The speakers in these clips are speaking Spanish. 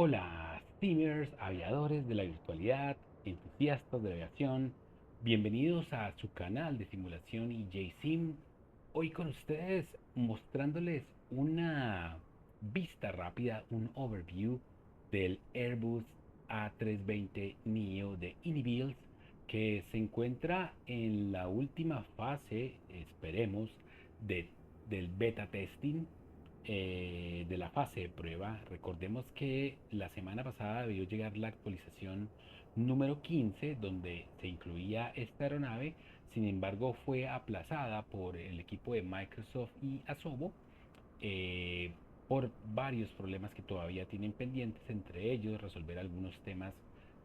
Hola, streamers, aviadores de la virtualidad, entusiastas de la aviación, bienvenidos a su canal de simulación EJ Sim. Hoy con ustedes mostrándoles una vista rápida, un overview del Airbus A320neo de Inibuilds que se encuentra en la última fase, esperemos, de, del beta testing de la fase de prueba. Recordemos que la semana pasada debió llegar la actualización número 15 donde se incluía esta aeronave. Sin embargo, fue aplazada por el equipo de Microsoft y Asobo eh, por varios problemas que todavía tienen pendientes, entre ellos resolver algunos temas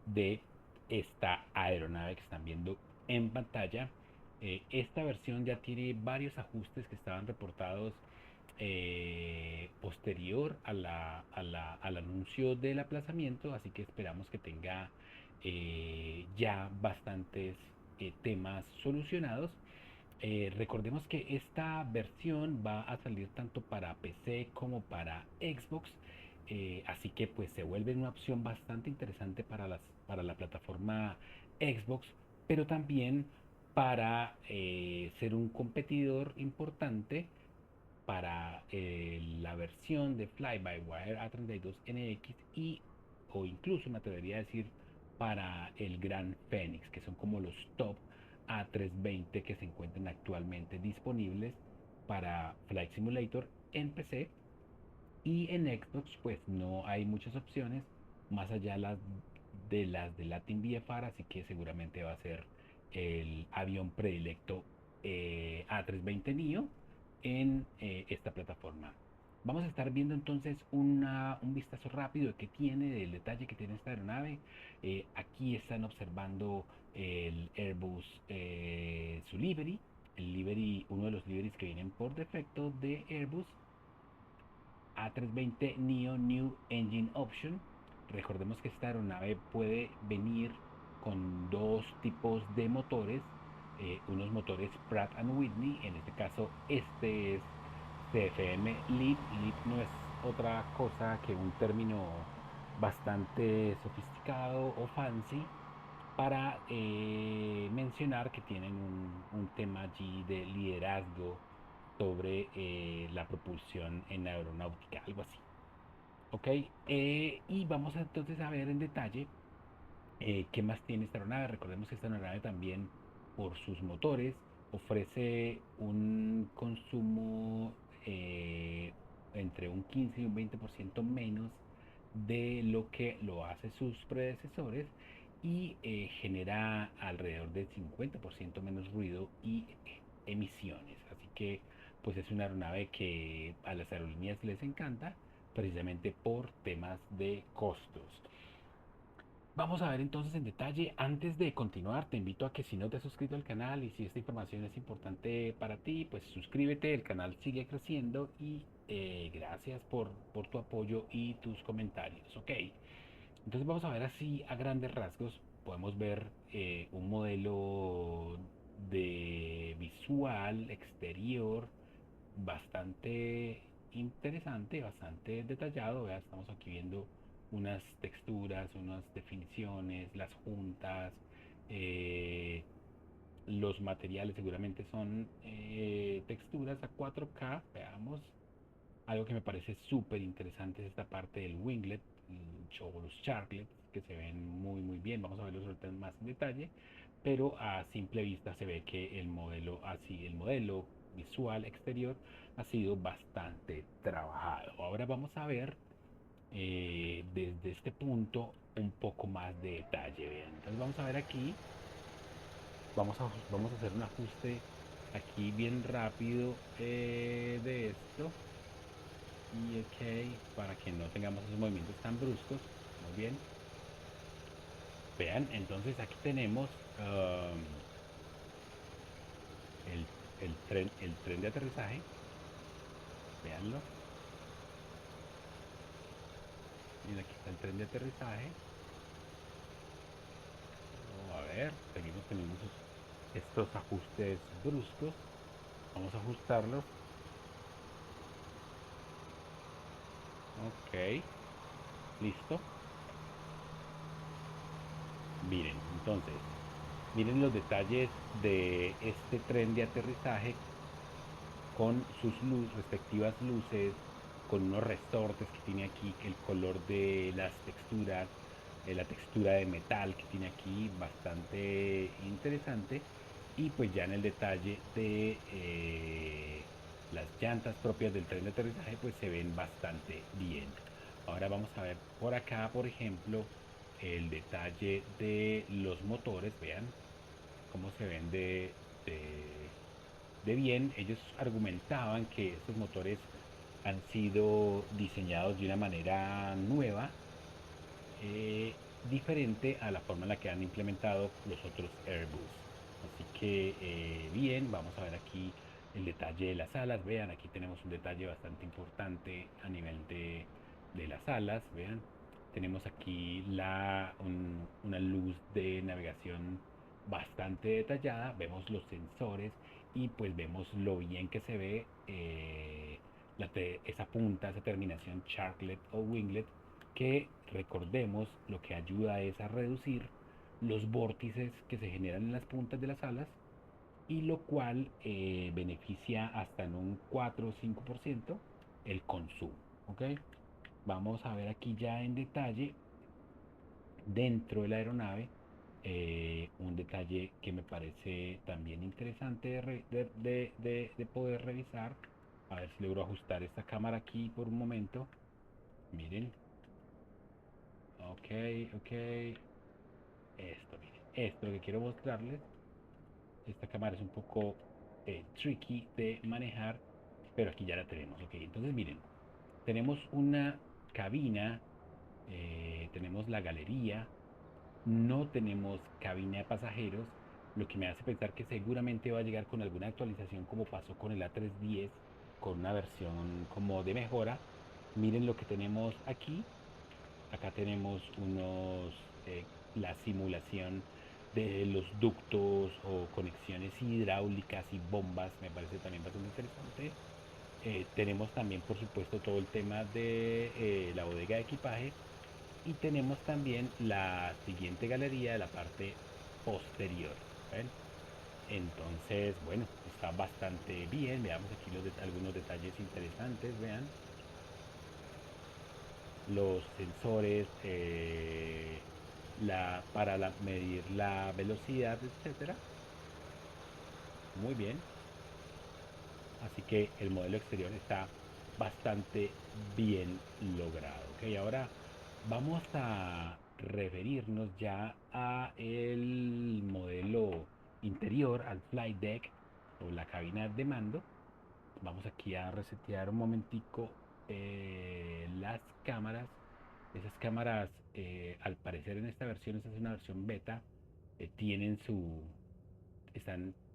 de esta aeronave que están viendo en pantalla. Esta versión ya tiene varios ajustes que estaban reportados posterior al anuncio del aplazamiento, así que esperamos que tenga ya bastantes temas solucionados. Recordemos que esta versión va a salir tanto para PC como para Xbox, así que pues se vuelve una opción bastante interesante para la plataforma Xbox, pero también para ser un competidor importante para la versión de Fly-by-Wire A32NX y o incluso me atrevería a decir para el Gran Phoenix, que son como los top A320 que se encuentran actualmente disponibles para Flight Simulator en PC. Y en Xbox pues no hay muchas opciones más allá de Latin VFR, así que seguramente va a ser el avión predilecto A320neo en esta plataforma. Vamos a estar viendo entonces un vistazo rápido de qué tiene, del detalle que tiene esta aeronave. Aquí están observando el Airbus, su livery, uno de los liveries que vienen por defecto de Airbus, A320neo New Engine Option. Recordemos que esta aeronave puede venir con dos tipos de motores, unos motores Pratt Whitney, en este caso este es CFM LEAP. LEAP no es otra cosa que un término bastante sofisticado o fancy para mencionar que tienen un tema allí de liderazgo sobre la propulsión en aeronáutica, algo así. Ok, y vamos entonces a ver en detalle qué más tiene esta aeronave. Recordemos que esta aeronave también, por sus motores, ofrece un consumo entre un 15 y un 20% menos de lo que lo hace sus predecesores y genera alrededor del 50% menos ruido y emisiones. Así que pues es una aeronave que a las aerolíneas les encanta precisamente por temas de costos. Vamos a ver entonces en detalle. Antes de continuar, te invito a que si no te has suscrito al canal y si esta información es importante para ti, pues suscríbete, el canal sigue creciendo y gracias por tu apoyo y tus comentarios, ¿ok? Entonces vamos a ver así a grandes rasgos, podemos ver un modelo de visual exterior bastante interesante, bastante detallado. ¿Vea? Estamos aquí viendo unas texturas, unas definiciones, las juntas, eh, los materiales seguramente son texturas a 4K. Veamos, algo que me parece súper interesante es esta parte del winglet o los charklets que se ven muy bien. Vamos a verlos ahorita más en detalle, pero a simple vista se ve que el modelo visual exterior ha sido bastante trabajado. Ahora vamos a ver desde este punto un poco más de detalle. Vean. Entonces vamos a ver aquí, vamos a hacer un ajuste aquí bien rápido de esto. Y ok, para que no tengamos esos movimientos tan bruscos. Muy bien. Vean, entonces aquí tenemos el, el tren de aterrizaje. Veanlo. Y aquí está el tren de aterrizaje. A ver, seguimos teniendo estos ajustes bruscos. Vamos a ajustarlos. Ok. ¿Listo? Miren, entonces, miren los detalles de este tren de aterrizaje con sus respectivas luces, con unos resortes que tiene aquí, el color de las texturas, la textura de metal que tiene aquí, bastante interesante. Y pues ya en el detalle de las llantas propias del tren de aterrizaje, pues se ven bastante bien. Ahora vamos a ver por acá, por ejemplo, el detalle de los motores, vean cómo se ven de, de bien. Ellos argumentaban que estos motores han sido diseñados de una manera nueva, diferente a la forma en la que han implementado los otros Airbus. Así que bien, vamos a ver aquí el detalle de las alas. Vean, aquí tenemos un detalle bastante importante a nivel de las alas. Vean, tenemos aquí una luz de navegación bastante detallada. Vemos los sensores y pues vemos lo bien que se ve esa punta, esa terminación Sharklet o Winglet, que recordemos lo que ayuda es a reducir los vórtices que se generan en las puntas de las alas, y lo cual beneficia hasta en un 4 o 5% el consumo. ¿Ok? Vamos a ver aquí ya en detalle dentro de la aeronave un detalle que me parece también interesante de poder revisar. A ver si logro ajustar esta cámara aquí por un momento. Miren. Ok, ok. Miren. Esto lo que quiero mostrarles. Esta cámara es un poco tricky de manejar, pero aquí ya la tenemos. Ok, entonces miren. Tenemos una cabina, tenemos la galería, no tenemos cabina de pasajeros, lo que me hace pensar que seguramente va a llegar con alguna actualización como pasó con el A310, con una versión como de mejora. Miren lo que tenemos aquí. Acá tenemos la simulación de los ductos o conexiones hidráulicas y bombas, me parece también bastante interesante. Tenemos también, por supuesto, todo el tema de la bodega de equipaje, y tenemos también la siguiente galería de la parte posterior. ¿Ven? Entonces, bueno, está bastante bien. Veamos aquí algunos detalles interesantes. Vean los sensores para medir la velocidad, etcétera. Muy bien. Así que el modelo exterior está bastante bien logrado. Ok, ahora vamos a referirnos ya a el modelo interior, al flight deck o la cabina de mando. Vamos aquí a resetear un momentico las cámaras. Esas cámaras, al parecer en esta versión, esta es una versión beta, tienen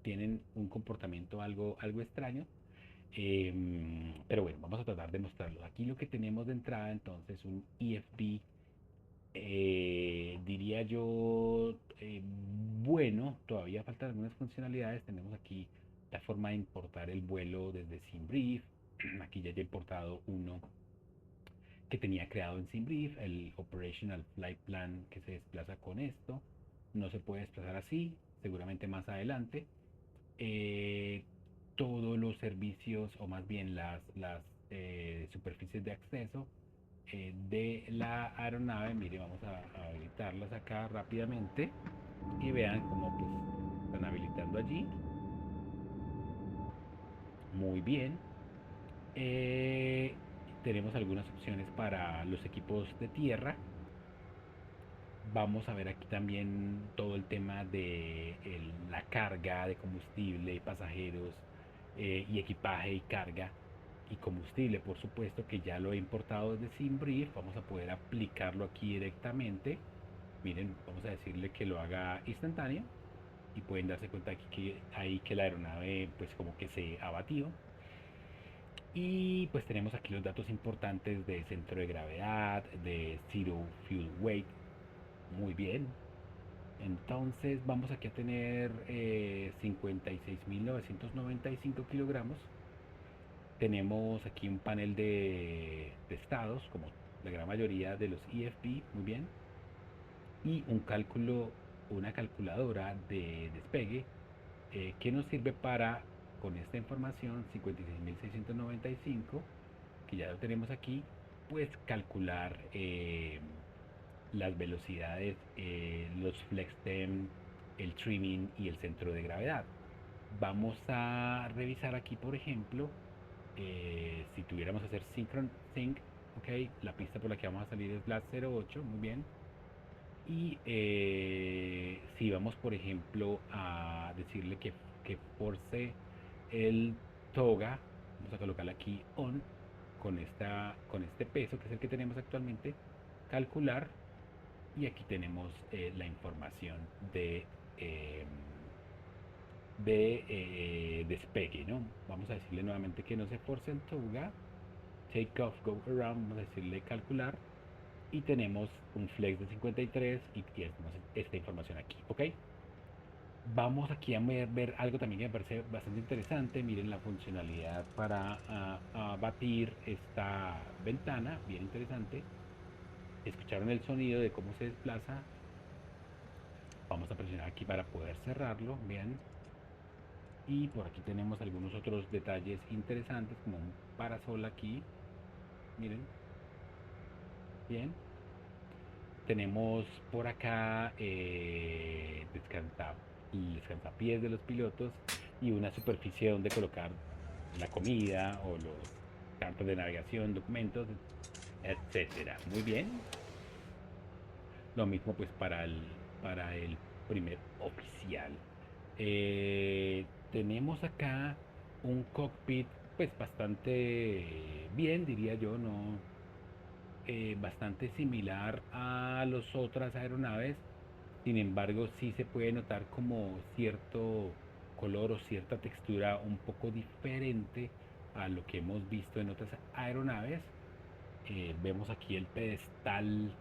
tienen un comportamiento algo extraño. Pero bueno, vamos a tratar de mostrarlo. Aquí lo que tenemos de entrada, entonces, un EFB, diría yo, bueno, todavía faltan algunas funcionalidades. Tenemos aquí la forma de importar el vuelo desde SimBrief. Aquí ya he importado uno que tenía creado en SimBrief, el Operational Flight Plan, que se desplaza con esto. No se puede desplazar así, seguramente más adelante. eh, Todos los servicios, o más bien las superficies de acceso de la aeronave. Mire, vamos a habilitarlas acá rápidamente y vean cómo pues están habilitando allí. Muy bien. Eh, Tenemos algunas opciones para los equipos de tierra. Vamos a ver aquí también todo el tema de la carga de combustible, pasajeros y equipaje y carga y combustible, por supuesto, que ya lo he importado desde SimBrief. Vamos a poder aplicarlo aquí directamente. Miren, vamos a decirle que lo haga instantáneo y pueden darse cuenta aquí que la aeronave pues como que se abatió. Y pues tenemos aquí los datos importantes de centro de gravedad, de Zero Fuel Weight. Muy bien. Entonces vamos aquí a tener 56.995 kilogramos. Tenemos aquí un panel de estados, como la gran mayoría de los EFB, muy bien, y una calculadora de despegue que nos sirve para, con esta información 56.695, que ya lo tenemos aquí, pues calcular las velocidades, los flex tem, el trimming y el centro de gravedad. Vamos a revisar aquí, por ejemplo, si tuviéramos que hacer sync, ok, la pista por la que vamos a salir es la 08, muy bien. Y si vamos, por ejemplo, a decirle que force el toga, vamos a colocarle aquí on con este peso que es el que tenemos actualmente, calcular, y aquí tenemos la información eh, de despegue, ¿no? Vamos a decirle nuevamente que no se force el toga, take off, go around, vamos a decirle calcular, y tenemos un flex de 53 y tenemos esta información aquí, ¿ok? Vamos aquí a ver algo también que me parece bastante interesante. Miren la funcionalidad para batir esta ventana, bien interesante. Escucharon el sonido de cómo se desplaza. Vamos a presionar aquí para poder cerrarlo, bien. Y por aquí tenemos algunos otros detalles interesantes, como un parasol aquí, miren, bien. Tenemos por acá descansapiés de los pilotos y una superficie donde colocar la comida o los cartas de navegación, documentos, etcétera. Muy bien. Lo mismo pues para el primer oficial. Tenemos acá un cockpit pues bastante bien, diría yo, no bastante similar a las otras aeronaves. Sin embargo, sí se puede notar como cierto color o cierta textura un poco diferente a lo que hemos visto en otras aeronaves. Vemos aquí el pedestal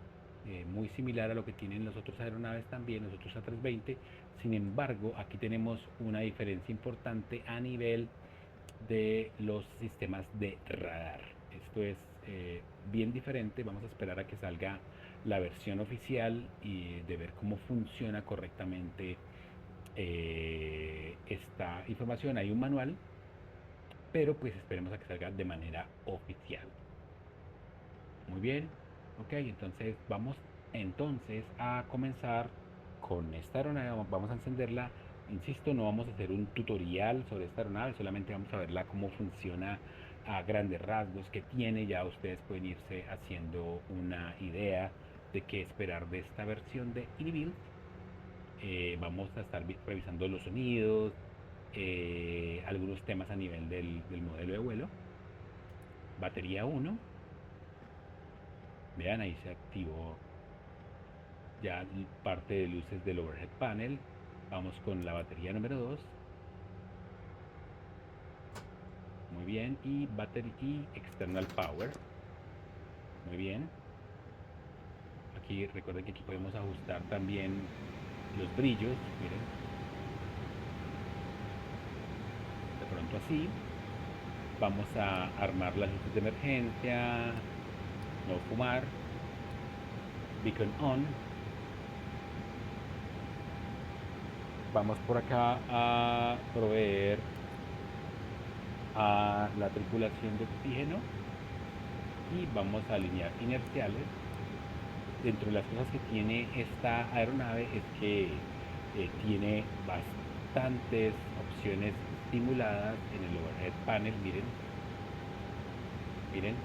muy similar a lo que tienen las otras aeronaves también, los otros A320. Sin embargo, aquí tenemos una diferencia importante a nivel de los sistemas de radar. Esto es bien diferente. Vamos a esperar a que salga la versión oficial y de ver cómo funciona correctamente esta información. Hay un manual, pero pues esperemos a que salga de manera oficial. Muy bien, ok, entonces vamos a comenzar con esta aeronave. Vamos a encenderla. Insisto, no vamos a hacer un tutorial sobre esta aeronave, solamente vamos a verla cómo funciona a grandes rasgos, que tiene. Ya ustedes pueden irse haciendo una idea de qué esperar de esta versión de Inbuild. Vamos a estar revisando los sonidos, algunos temas a nivel del modelo de vuelo. Batería 1. Vean, ahí se activó ya parte de luces del overhead panel. Vamos con la batería número 2. Muy bien. Y battery y external power. Muy bien. Aquí recuerden que aquí podemos ajustar también los brillos. Miren. De pronto así. Vamos a armar las luces de emergencia. No fumar. Beacon on. Vamos por acá a proveer a la tripulación de oxígeno y vamos a alinear inerciales. Dentro de las cosas que tiene esta aeronave es que tiene bastantes opciones simuladas en el overhead panel. Miren,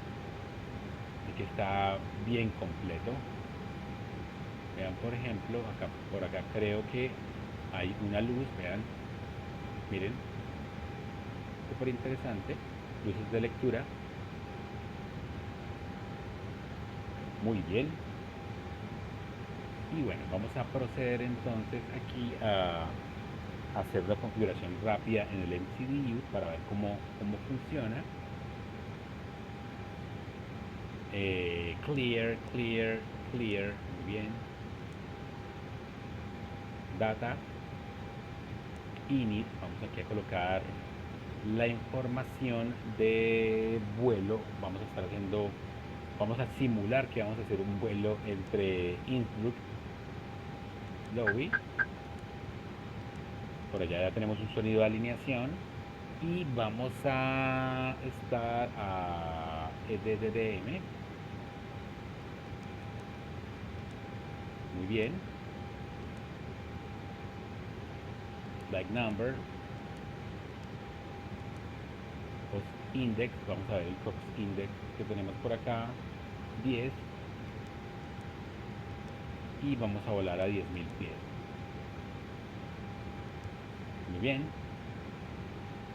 que está bien completo. Vean, por ejemplo, por acá creo que hay una luz. Vean, miren, súper interesante. Luces de lectura. Muy bien. Y bueno, vamos a proceder entonces aquí a hacer la configuración rápida en el MCDU para ver cómo funciona. Clear, clear, clear. Muy bien. Data. Init. Vamos aquí a colocar la información de vuelo. Vamos a estar haciendo Vamos a simular que vamos a hacer un vuelo entre Innsbruck, Lowy. Por allá ya tenemos un sonido de alineación. Y vamos a estar a EDDM. Muy bien. Flight number. Cost index. Vamos a ver el cost index que tenemos por acá. 10. Y vamos a volar a 10.000 pies. Muy bien.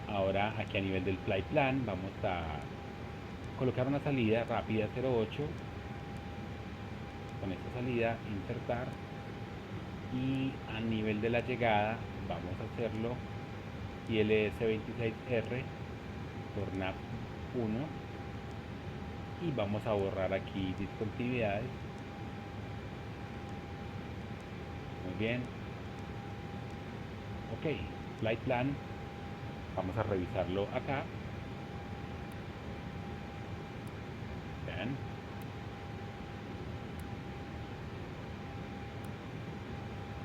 Ahora aquí a nivel del flight plan vamos a colocar una salida rápida 08. Con esta salida insertar. Y a nivel de la llegada vamos a hacerlo ILS 26R por NAV 1 y vamos a borrar aquí discontinuidades. Muy bien. Ok, flight plan, vamos a revisarlo acá. Vean.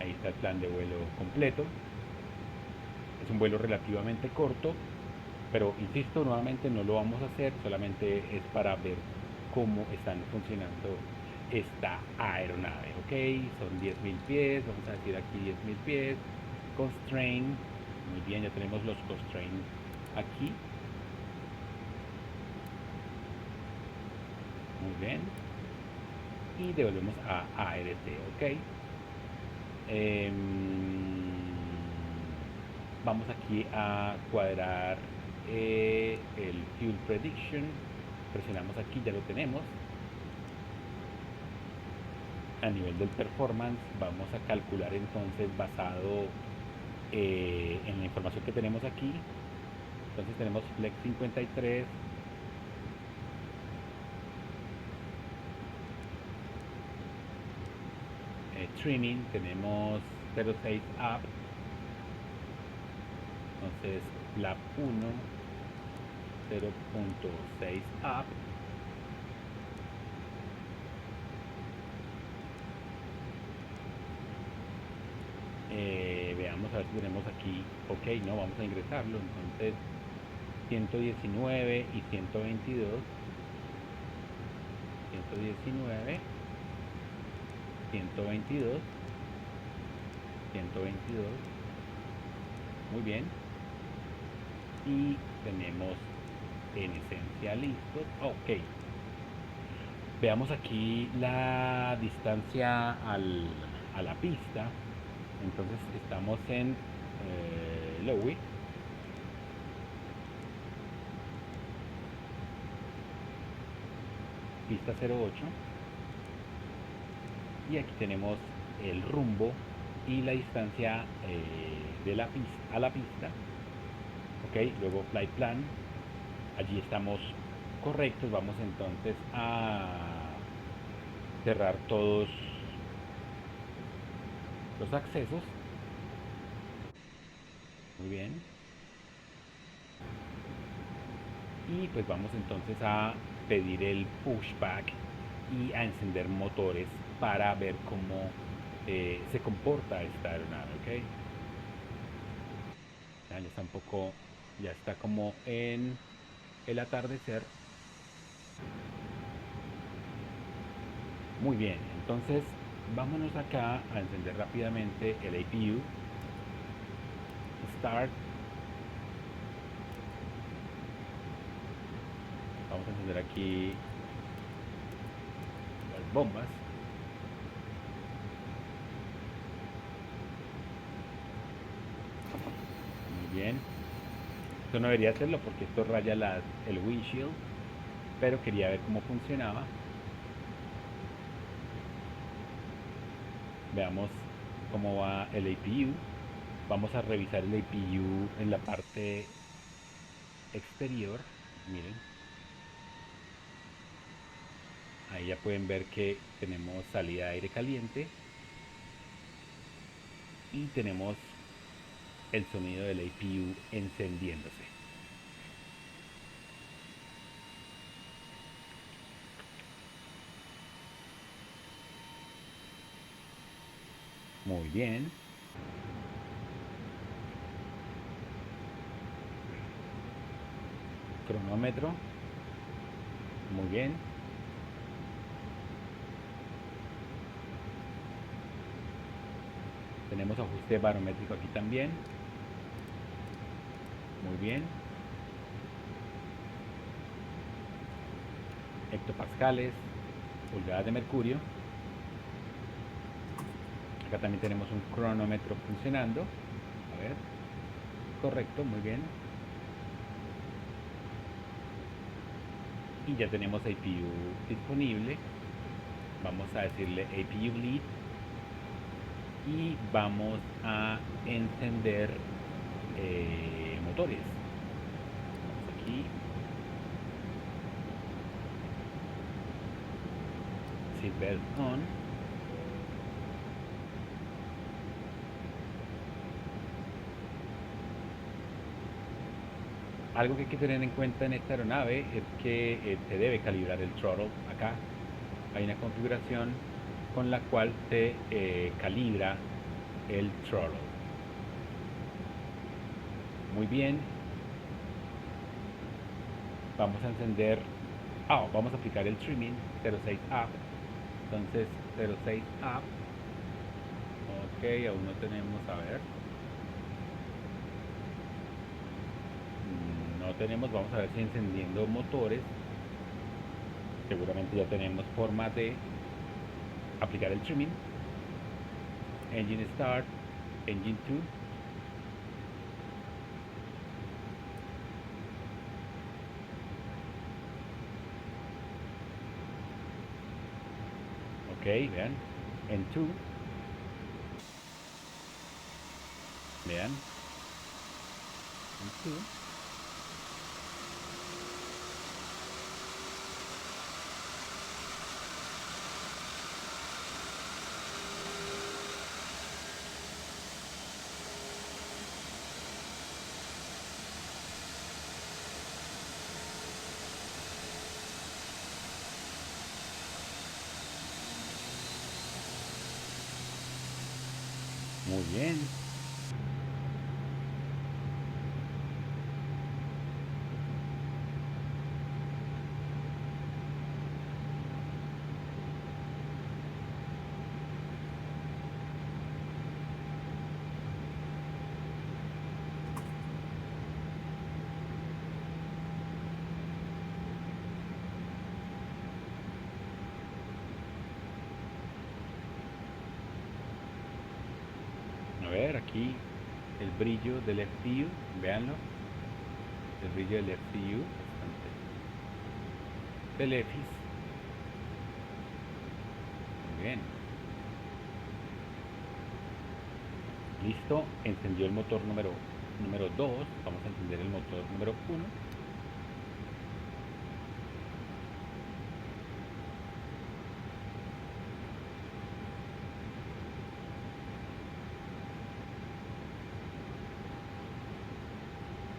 Ahí está el plan de vuelo completo. Es un vuelo relativamente corto, pero insisto, nuevamente no lo vamos a hacer, solamente es para ver cómo están funcionando esta aeronave. Ok, son 10.000 pies, vamos a decir aquí 10.000 pies. Constraint, muy bien, ya tenemos los constraints aquí. Muy bien. Y devolvemos a ART, ok. Vamos aquí a cuadrar el Fuel Prediction. Presionamos aquí, ya lo tenemos. A nivel del performance vamos a calcular entonces basado en la información que tenemos aquí. Entonces tenemos Flex 53, trimming, tenemos 0.6 up, entonces flap 1, 0.6 up, veamos a ver si tenemos aquí, ok, no, vamos a ingresarlo, entonces 119 y 122, 119, 122, 122, muy bien, y tenemos en esencia listos. Ok, veamos aquí la distancia a la pista. Entonces estamos en Lowy, pista 08, y aquí tenemos el rumbo y la distancia de la pista a la pista. Ok, luego flight plan, allí estamos correctos. Vamos entonces a cerrar todos los accesos. Muy bien. Y pues vamos entonces a pedir el pushback y a encender motores para ver cómo se comporta esta aeronave, ¿ok? Ya está un poco, ya está como en el atardecer. Muy bien, entonces vámonos acá a encender rápidamente el APU. Start. Vamos a encender aquí las bombas. Muy bien. Esto no debería hacerlo porque esto raya el windshield, pero quería ver cómo funcionaba. Veamos cómo va el APU. Vamos a revisar el APU en la parte exterior. Miren, ahí ya pueden ver que tenemos salida de aire caliente y tenemos el sonido del APU encendiéndose. Muy bien. Cronómetro. Muy bien. Tenemos ajuste barométrico aquí también. Muy bien. Hectopascales, pulgadas de mercurio. Acá también tenemos un cronómetro funcionando. A ver. Correcto, muy bien. Y ya tenemos APU disponible. Vamos a decirle APU lead y vamos a encender motores. Vamos aquí, seatbelt on. Algo que hay que tener en cuenta en esta aeronave es que se debe calibrar el throttle. Acá hay una configuración con la cual se calibra el throttle. Muy bien. Vamos a encender, vamos a aplicar el trimming 06 up. Entonces 06 up. Ok, aún no tenemos, a ver. No tenemos, vamos a ver si encendiendo motores. Seguramente ya tenemos forma de aplicar el trimming. Engine start, engine 2. Ok, vean, en 2. Vean, en 2. Muy bien. A ver, aquí el brillo del FPU, véanlo. El brillo del FPU, bastante. Del EFIS. Muy bien. Listo, encendió el motor número 2. Vamos a encender el motor número 1.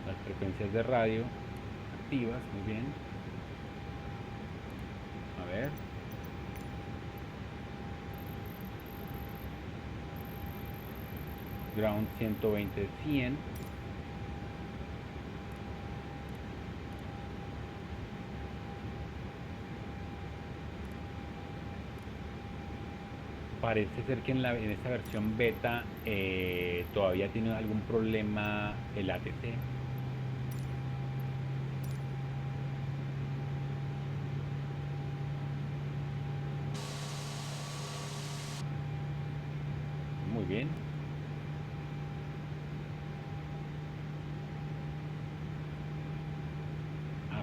Las frecuencias de radio activas, muy bien. A ver. Ground 120, 100. Parece ser que en esta versión beta todavía tiene algún problema el ATC. Muy bien.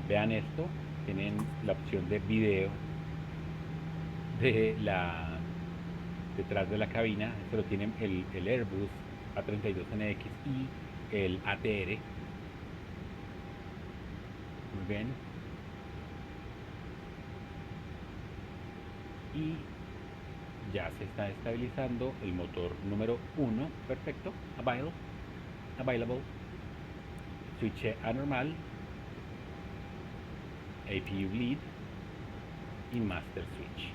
Vean esto. Tienen la opción de video detrás de la cabina. Esto lo tienen el Airbus A32NX y el ATR. Muy bien. Y ya se está estabilizando el motor número 1. Perfecto. Available. Switch anormal. APU lead y master switch.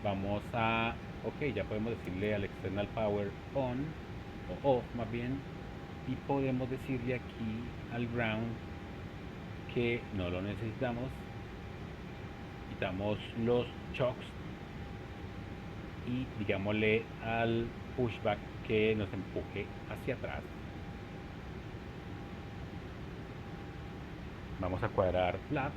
Vamos a, ok, ya podemos decirle al external power on o off más bien, y podemos decirle aquí al ground que no lo necesitamos. Quitamos los shocks y digámosle al pushback que nos empuje hacia atrás. Vamos a cuadrar flat.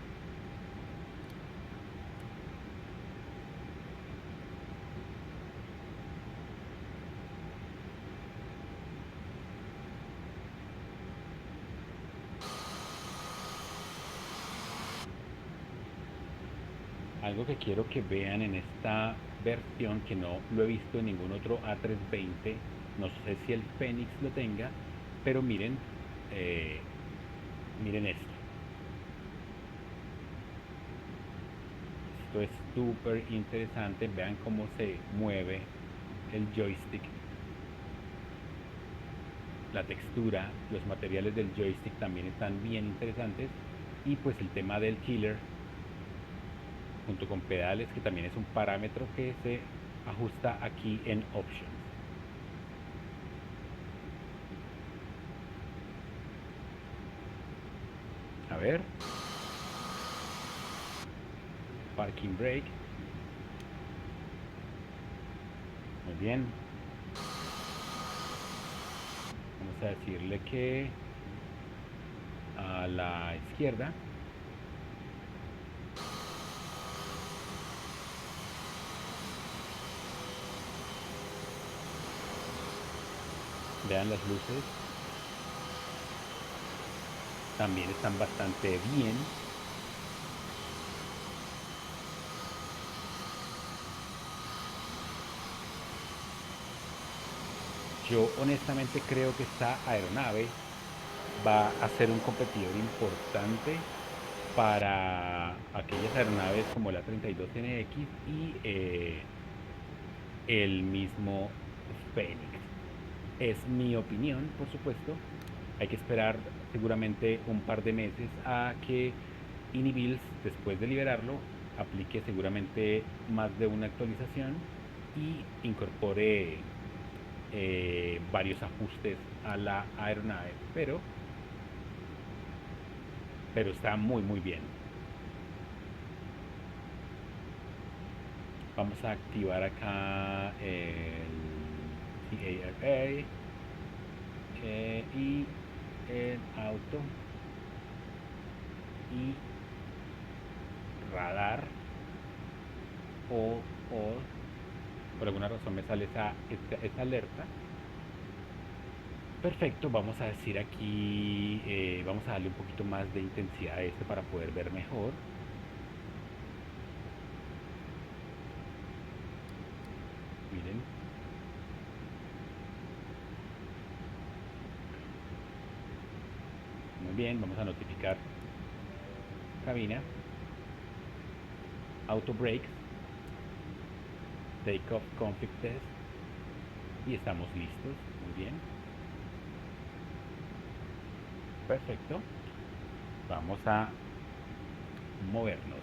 Algo que quiero que vean en esta versión, que no lo he visto en ningún otro A320, no sé si el Phoenix lo tenga, pero miren, eh, miren esto. Esto es súper interesante, vean cómo se mueve el joystick, la textura, los materiales del joystick también están bien interesantes, y pues el tema del killer junto con pedales, que también es un parámetro que se ajusta aquí en options. A ver, parking brake, muy bien. Vamos a decirle que a la izquierda. Vean las luces, también están bastante bien. Yo honestamente creo que esta aeronave va a ser un competidor importante para aquellas aeronaves como la 32NX y el mismo Phoenix. Es mi opinión, por supuesto. Hay que esperar seguramente un par de meses a que Inibills, después de liberarlo, aplique seguramente más de una actualización y incorpore varios ajustes a la aeronave, pero está muy muy bien. Vamos a activar acá el CARA y el auto y radar o por alguna razón me sale esta alerta. Perfecto, vamos a decir aquí, vamos a darle un poquito más de intensidad a este para poder ver mejor. Miren. Muy bien, vamos a notificar cabina, auto brakes, takeoff config test y estamos listos. Muy bien. Perfecto. Vamos a movernos.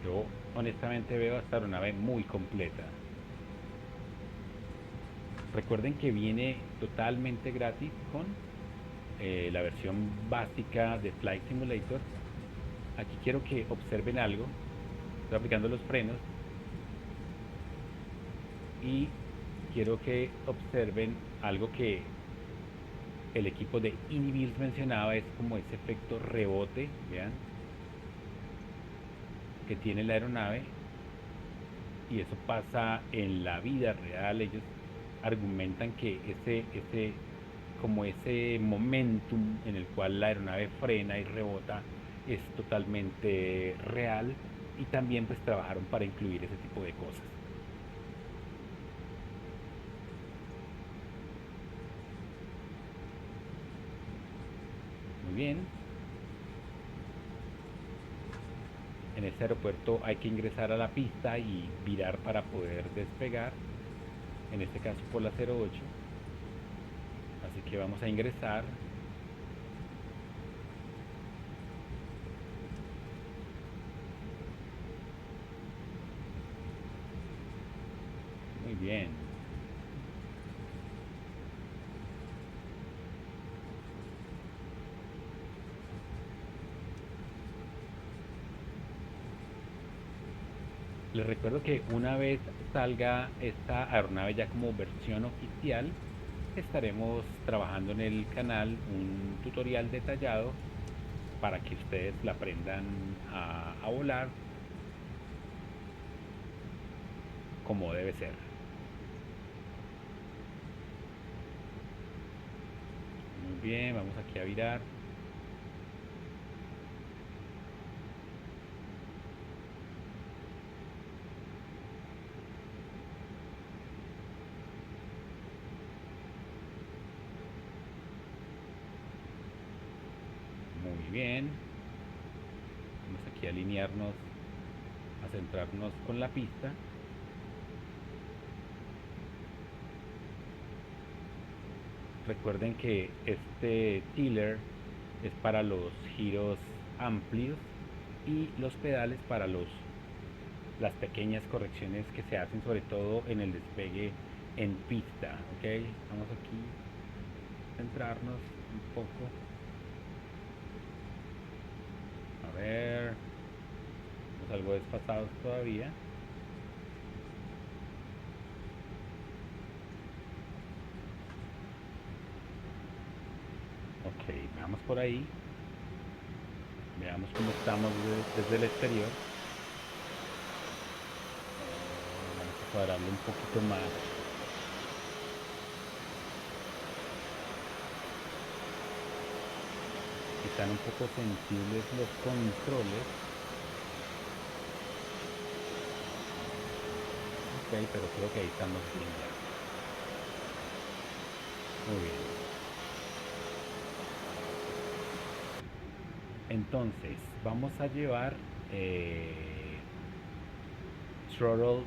Yo honestamente veo esta aeronave muy completa. Recuerden que viene totalmente gratis con la versión básica de Flight Simulator. Aquí quiero que observen algo. Estoy aplicando los frenos y quiero que observen algo que el equipo de Inibills mencionaba, es como ese efecto rebote, vean, que tiene la aeronave, y eso pasa en la vida real. Ellos argumentan que como ese momentum en el cual la aeronave frena y rebota es totalmente real, y también pues trabajaron para incluir ese tipo de cosas. Muy bien. En En este aeropuerto hay que ingresar a la pista y virar para poder despegar, en este caso por la 08. Así que vamos a ingresar. Muy bien. Les recuerdo que una vez salga esta aeronave ya como versión oficial, estaremos trabajando en el canal un tutorial detallado para que ustedes la aprendan a volar como debe ser. Muy bien, vamos aquí a virar. Muy bien. Vamos aquí a alinearnos, a centrarnos con la pista. Recuerden que este tiller es para los giros amplios y los pedales para las pequeñas correcciones que se hacen sobre todo en el despegue en pista. Ok, vamos aquí a centrarnos un poco. A ver, estamos algo desfasados todavía. Ok, veamos por ahí. Veamos cómo estamos desde el exterior. Vamos a cuadrarlo un poquito más. Están un poco sensibles los controles. Ok, pero creo que ahí estamos bien ya. Muy bien. Entonces, vamos a llevar throttle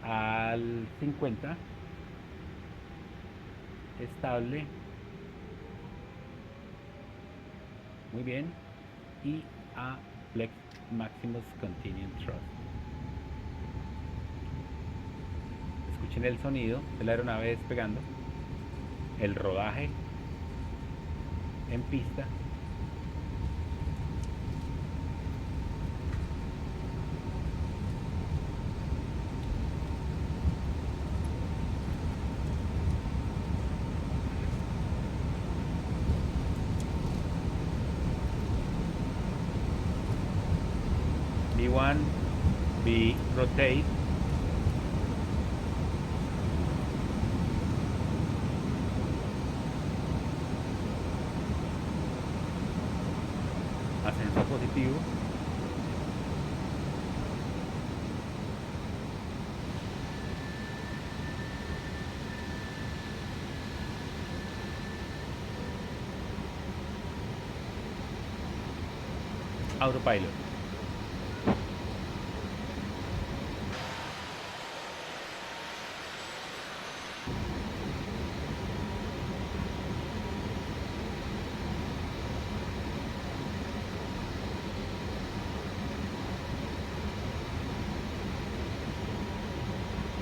al 50, estable, muy bien, y a Flex Maximus Continuous Thrust. Escuchen el sonido de la aeronave despegando, el rodaje en pista. V1, V rotate. Ascenso positivo. Autopilot.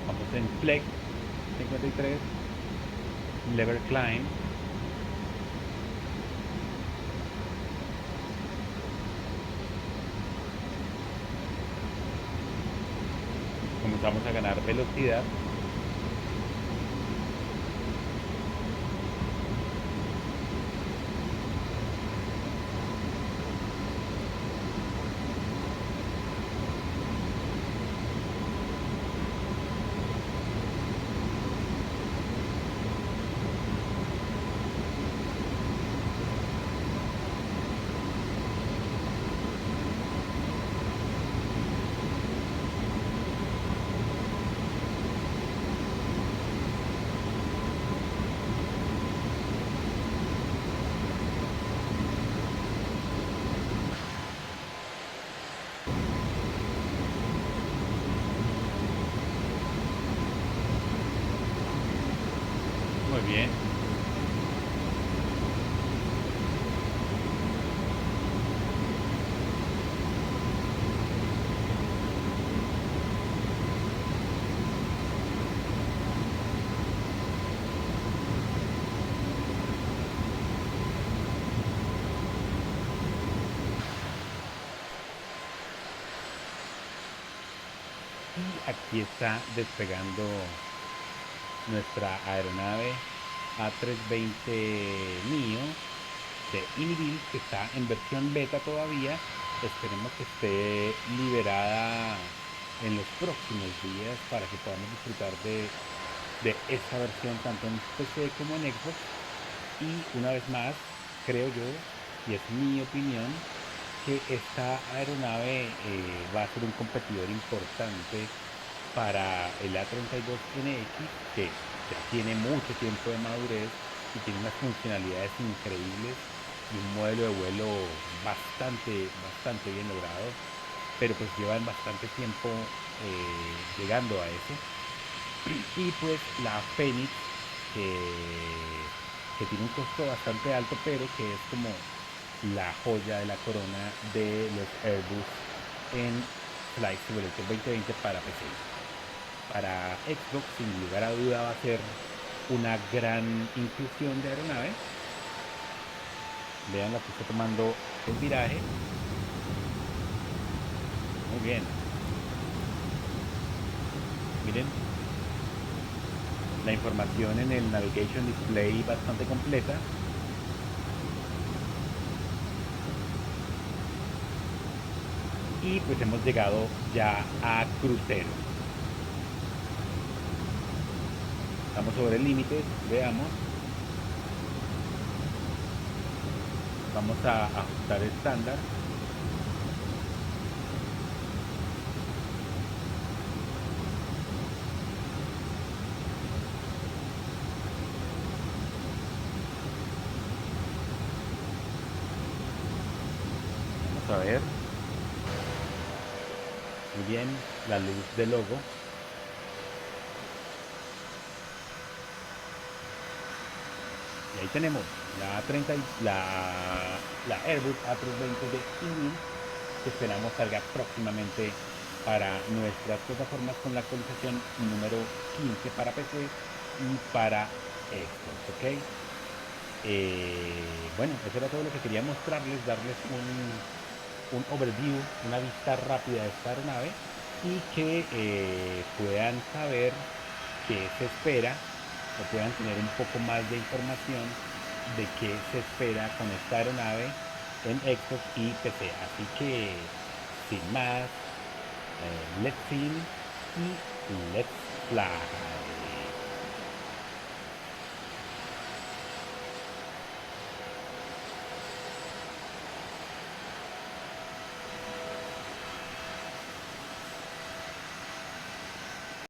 Vamos en Flex 53, Lever Climb. Comenzamos a ganar velocidad. Muy bien. Y aquí está despegando nuestra aeronave A320neo de Inbuild, que está en versión beta todavía. Esperemos que esté liberada en los próximos días para que podamos disfrutar de esta versión tanto en PC como en Xbox. Y una vez más, creo yo, y es mi opinión, que esta aeronave va a ser un competidor importante para el A32NX, que ya tiene mucho tiempo de madurez y tiene unas funcionalidades increíbles y un modelo de vuelo bastante bien logrado, pero pues llevan bastante tiempo llegando a eso. Y pues la Phoenix, que tiene un costo bastante alto, pero que es como la joya de la corona de los Airbus en Flight Simulator 2020 para PC. Para Xbox, sin lugar a duda, va a ser una gran inclusión de aeronave. Vean la que está tomando el viraje. Muy bien. Miren, la información en el Navigation Display bastante completa. Y pues hemos llegado ya a crucero. Estamos sobre el límite, veamos. Vamos a ajustar estándar. Vamos a ver. Muy bien, la luz del logo. Y ahí tenemos la, 30, la Airbus A320 de Inbuild, que esperamos salga próximamente para nuestras plataformas con la actualización número 15 para PC y para Xbox, ¿ok? Bueno, eso era todo lo que quería mostrarles, darles un overview, una vista rápida de esta aeronave y que puedan saber qué se espera o puedan tener un poco más de información de qué se espera con esta aeronave en Xbox y PC. Así que, sin más, let's see y let's fly.